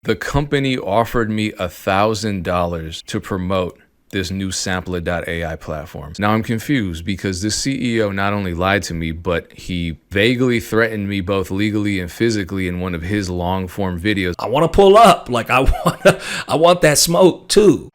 The company offered me $1,000 to promote this new Sampla AI platform. Now I'm confused because this CEO not only lied to me, but he vaguely threatened me both legally and physically in one of his long form videos. I want to pull up, like I want that smoke too.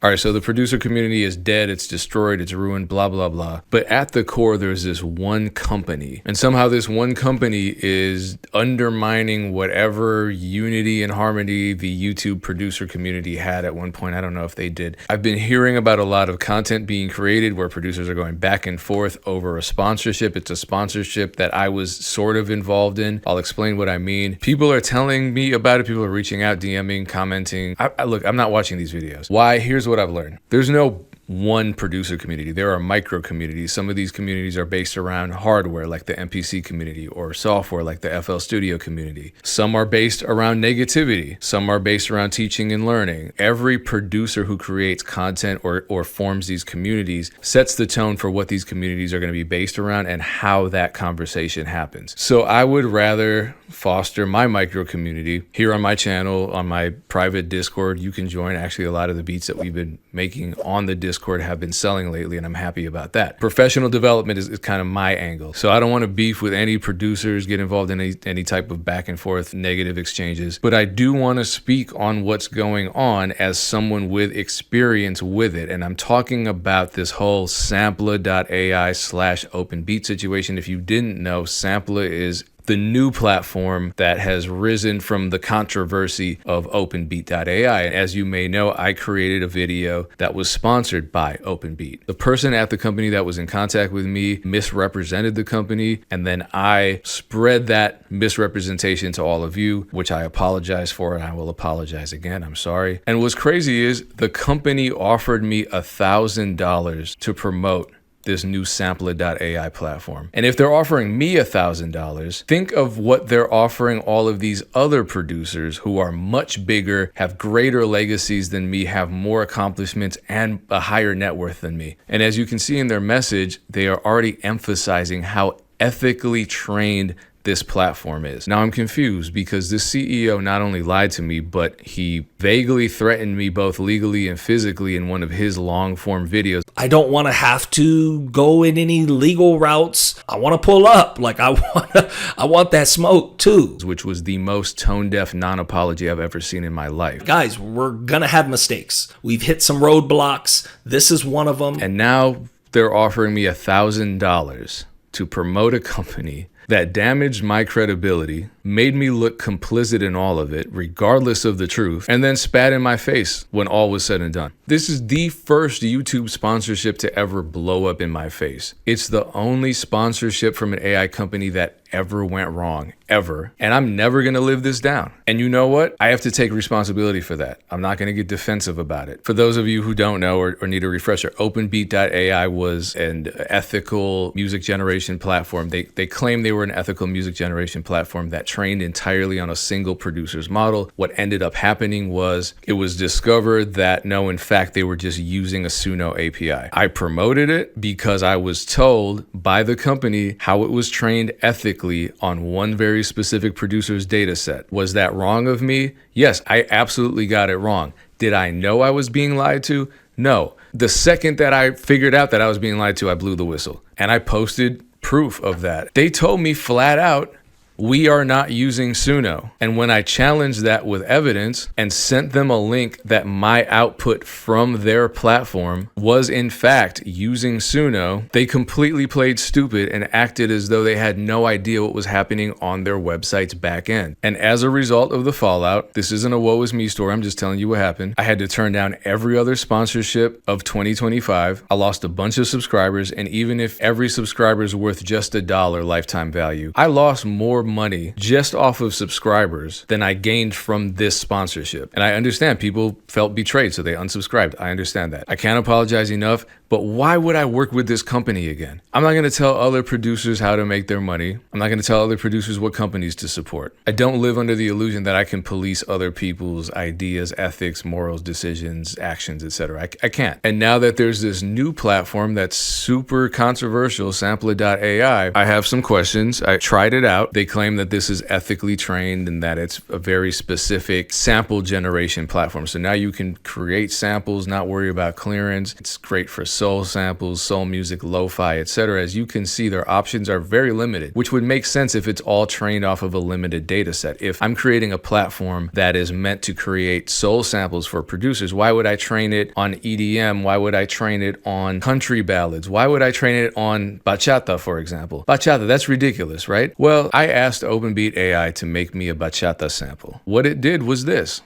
All right, so the producer community is dead, it's destroyed, it's ruined, blah, blah, blah. But at the core, there's this one company. And somehow this one company is undermining whatever unity and harmony the YouTube producer community had at one point. I don't know if they did. I've been hearing about a lot of content being created where producers are going back and forth over a sponsorship. It's a sponsorship that I was sort of involved in. I'll explain what I mean. People are telling me about it. People are reaching out, DMing, commenting. Look, I'm not watching these videos. Why? Here's what I've learned. There's no one producer community. There are micro communities. Some of these communities are based around hardware, like the MPC community, or software, like the FL Studio community. Some are based around negativity. Some are based around teaching and learning. Every producer who creates content or forms these communities sets the tone for what these communities are going to be based around and how that conversation happens. So I would rather foster my micro community here on my channel, on my private Discord. You can join. Actually, a lot of the beats that we've been making on the Discord have been selling lately, and I'm happy about that. Professional development is kind of my angle. So I don't want to beef with any producers, get involved in any type of back and forth negative exchanges, but I do want to speak on what's going on as someone with experience with it. And I'm talking about this whole Sampla AI / OpenBeat situation. If you didn't know, Sampla is the new platform that has risen from the controversy of OpenBeat AI. And as you may know, I created a video that was sponsored by OpenBeat. The person at the company that was in contact with me misrepresented the company, and then I spread that misrepresentation to all of you, which I apologize for, and I will apologize again. I'm sorry. And what's crazy is the company offered me $1,000 to promote this new Sampla AI platform. And if they're offering me $1,000, think of what they're offering all of these other producers who are much bigger, have greater legacies than me, have more accomplishments, and a higher net worth than me. And as you can see in their message, they are already emphasizing how ethically trained this platform is. Now I'm confused because this CEO not only lied to me, but he vaguely threatened me both legally and physically in one of his long form videos. I don't want to have to go in any legal routes. I want to pull up, like I want that smoke too. Which was the most tone deaf non-apology I've ever seen in my life. Guys, we're gonna have mistakes. We've hit some roadblocks. This is one of them. And now they're offering me $1,000 to promote a company that damaged my credibility, made me look complicit in all of it, regardless of the truth, and then spat in my face when all was said and done. This is the first YouTube sponsorship to ever blow up in my face. It's the only sponsorship from an AI company that ever went wrong, ever. And I'm never gonna live this down. And you know what? I have to take responsibility for that. I'm not gonna get defensive about it. For those of you who don't know or need a refresher, OpenBeat AI was an ethical music generation platform. They claim they were an ethical music generation platform that trained entirely on a single producer's model. What ended up happening was it was discovered that no, in fact, they were just using a Suno API. I promoted it because I was told by the company how it was trained ethically on one very specific producer's data set. Was that wrong of me? Yes, I absolutely got it wrong. Did I know I was being lied to? No. The second that I figured out that I was being lied to, I blew the whistle. And I posted proof of that. They told me flat out, we are not using Suno. And when I challenged that with evidence and sent them a link that my output from their platform was in fact using Suno, they completely played stupid and acted as though they had no idea what was happening on their website's back end. And as a result of the fallout, this isn't a woe is me story, I'm just telling you what happened. I had to turn down every other sponsorship of 2025. I lost a bunch of subscribers, and even if every subscriber is worth just $1 lifetime value, I lost more money just off of subscribers than I gained from this sponsorship. And I understand people felt betrayed, so they unsubscribed. I understand that. I can't apologize enough. But why would I work with this company again? I'm not going to tell other producers how to make their money. I'm not going to tell other producers what companies to support. I don't live under the illusion that I can police other people's ideas, ethics, morals, decisions, actions, etc. I can't. And now that there's this new platform that's super controversial, Sampla AI, I have some questions. I tried it out. They claim that this is ethically trained and that it's a very specific sample generation platform. So now you can create samples, not worry about clearance. It's great for soul samples, soul music, lo-fi, etc. As you can see, their options are very limited, which would make sense if it's all trained off of a limited data set. If I'm creating a platform that is meant to create soul samples for producers, why would I train it on EDM? Why would I train it on country ballads? Why would I train it on bachata, for example? Bachata, that's ridiculous, right? Well, I asked OpenBeat AI to make me a bachata sample. What it did was this.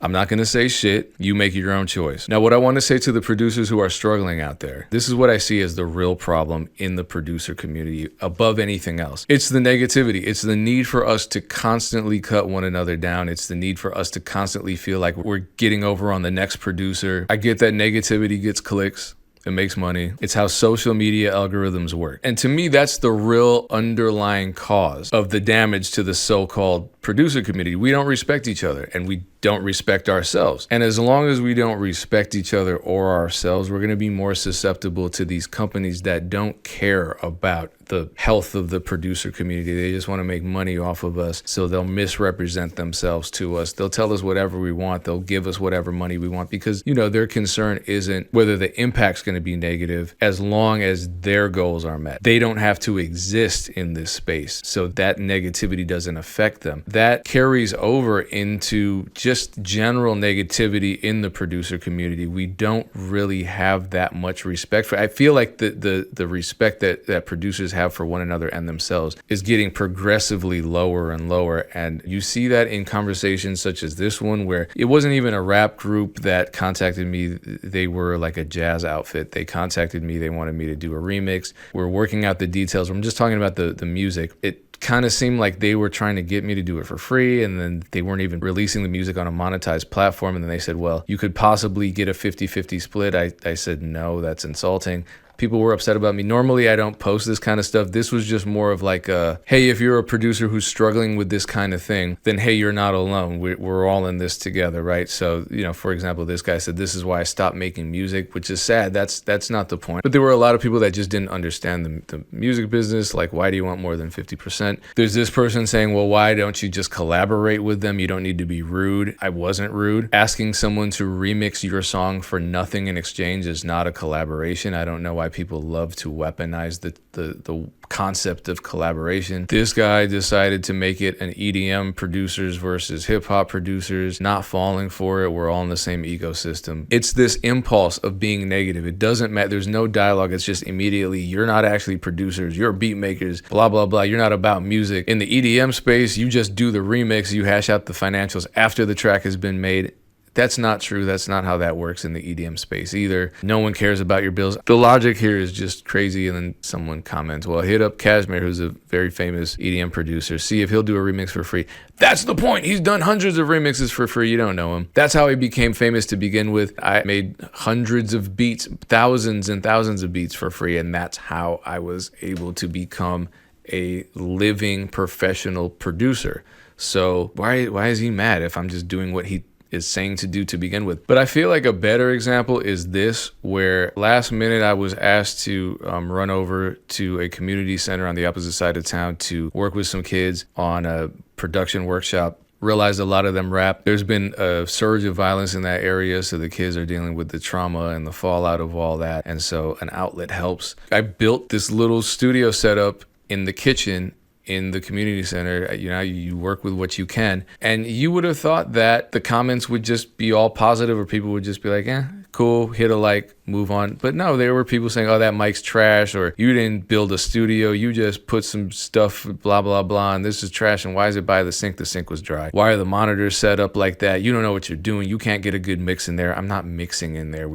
I'm not going to say shit. You make your own choice. Now, what I want to say to the producers who are struggling out there, this is what I see as the real problem in the producer community above anything else. It's the negativity. It's the need for us to constantly cut one another down. It's the need for us to constantly feel like we're getting over on the next producer. I get that negativity gets clicks. It makes money. It's how social media algorithms work. And to me, that's the real underlying cause of the damage to the so-called producer community. We don't respect each other and we don't respect ourselves. And as long as we don't respect each other or ourselves, we're going to be more susceptible to these companies that don't care about the health of the producer community. They just want to make money off of us. So they'll misrepresent themselves to us. They'll tell us whatever we want. They'll give us whatever money we want because, their concern isn't whether the impact's going to be negative as long as their goals are met. They don't have to exist in this space. So that negativity doesn't affect them. That carries over into just general negativity in the producer community. We don't really have that much respect for. I feel like the respect that producers have for one another and themselves is getting progressively lower and lower. And you see that in conversations such as this one, where it wasn't even a rap group that contacted me. They were like a jazz outfit. They contacted me. They wanted me to do a remix. We're working out the details. I'm just talking about the music. It kind of seemed like they were trying to get me to do it for free, and then they weren't even releasing the music on a monetized platform. And then they said, well, you could possibly get a 50-50 split. I said, no, that's insulting. People were upset about me. Normally, I don't post this kind of stuff. This was just more of like hey, if you're a producer who's struggling with this kind of thing, then hey, you're not alone. We're all in this together, right? So, for example, this guy said, this is why I stopped making music, which is sad. That's not the point. But there were a lot of people that just didn't understand the music business. Like, why do you want more than 50%? There's this person saying, well, why don't you just collaborate with them? You don't need to be rude. I wasn't rude. Asking someone to remix your song for nothing in exchange is not a collaboration. I don't know why people love to weaponize the concept of collaboration. This guy decided to make it an EDM producers versus hip hop producers, not falling for it. We're all in the same ecosystem. It's this impulse of being negative. It doesn't matter. There's no dialogue. It's just immediately, you're not actually producers. You're beat makers, blah, blah, blah. You're not about music. In the EDM space, you just do the remix. You hash out the financials after the track has been made. That's not true. That's not how that works in the EDM space either. No one cares about your bills. The logic here is just crazy. And then someone comments, well, hit up Cashmere, who's a very famous EDM producer. See if he'll do a remix for free. That's the point. He's done hundreds of remixes for free. You don't know him. That's how he became famous to begin with. I made hundreds of beats, thousands and thousands of beats for free. And that's how I was able to become a living professional producer. So why is he mad if I'm just doing what he is saying to do to begin with? But I feel like a better example is this, where last minute I was asked to run over to a community center on the opposite side of town to work with some kids on a production workshop. Realized a lot of them rap. There's been a surge of violence in that area, so the kids are dealing with the trauma and the fallout of all that, and so an outlet helps. I built this little studio setup in the kitchen in the community center. You work with what you can. And you would have thought that the comments would just be all positive, or people would just be like, cool, hit a like, move on. But no, there were people saying, oh, that mic's trash, or you didn't build a studio, you just put some stuff, blah, blah, blah, and this is trash, and why is it by the sink? The sink was dry. Why are the monitors set up like that? You don't know what you're doing. You can't get a good mix in there. I'm not mixing in there.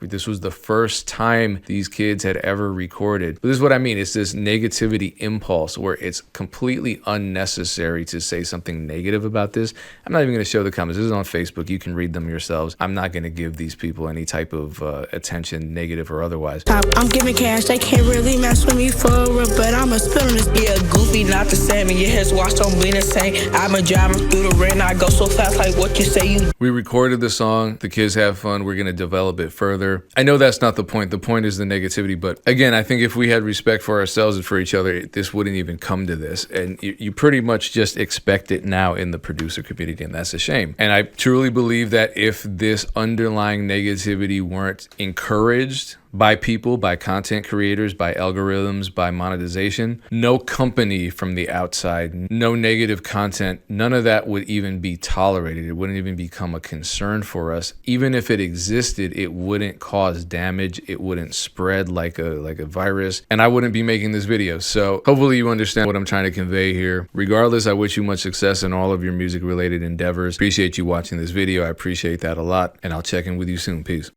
This was the first time these kids had ever recorded. But this is what I mean. It's this negativity impulse where it's completely unnecessary to say something negative about this. I'm not even going to show the comments. This is on Facebook. You can read them yourselves. I'm not going to give these people any type of attention, negative or otherwise. I'm giving cash, they can't really mess with me for real, but I'ma spill on this. Yeah, goofy, not the same, and your head's washed on being insane. I've been driving through the rain, I go so fast, like what you say you. We recorded the song, the kids have fun, we're gonna develop it further. I know that's not the point is the negativity, but again, I think if we had respect for ourselves and for each other, this wouldn't even come to this. And you pretty much just expect it now in the producer community, and that's a shame. And I truly believe that if this underlying negativity weren't encouraged by people, by content creators, by algorithms, by monetization, no company from the outside, no negative content, none of that would even be tolerated. It wouldn't even become a concern for us. Even if it existed, it wouldn't cause damage. It wouldn't spread like a virus, and I wouldn't be making this video. So hopefully you understand what I'm trying to convey here. Regardless, I wish you much success in all of your music related endeavors. Appreciate you watching this video. I appreciate that a lot, and I'll check in with you soon. Peace.